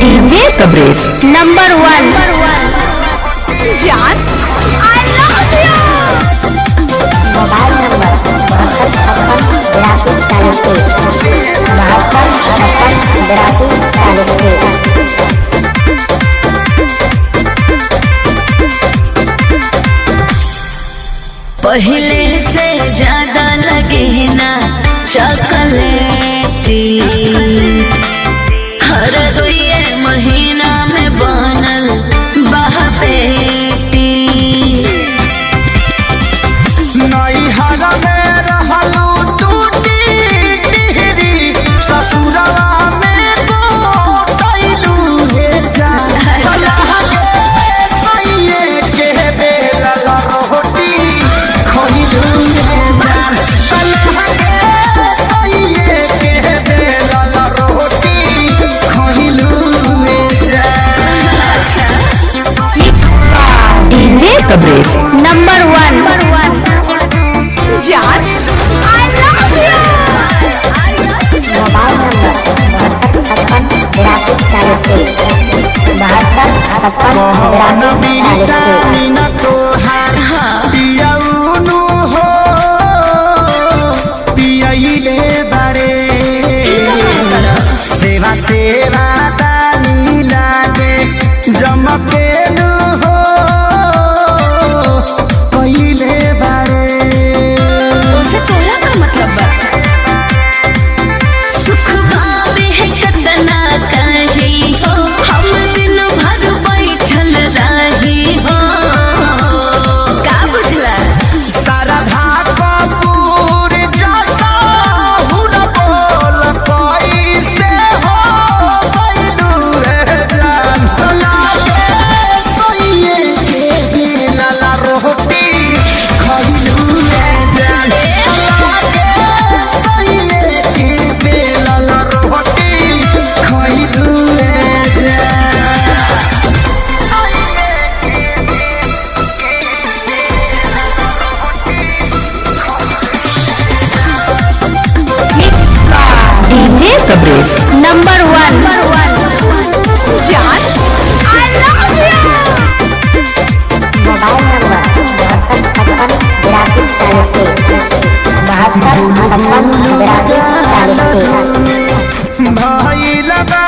DJ कब्रेस number 1 जान I love you. Mobile number 72 पहले से ज्यादा लगे ना चॉकलेटी, हर 2 महीना में बनल बहपेटी। नैहरा में रहलू टूटी टिहरी, ससुरवा में गोटैलू हे जान। सैये के बेलल रोटी खइलू हे जान। सैये के बेलल रोटी खइलू हे जान। डीजे कब्रेस नंबर 1 जान I love you. Mobile number 72 सेवा सेवा दानी लागे जमकेलू हो पहिले बारे। उसे तोरा का मतलब बा? सुख बाबे है कतना कही हो, हम दिन भर बैठल रही हो। का बुझला? शारदा कपूर जैसा हुन बोल कैसे हो गइलू रे जान। लागे सैये के बेलल रोटी खइलू रे जान। लागे सैये के बेलल रोटी खइलू रे जान। डीजे कब्रेस नंबर 1 जान I love you. Mobile number 72 भाई लगा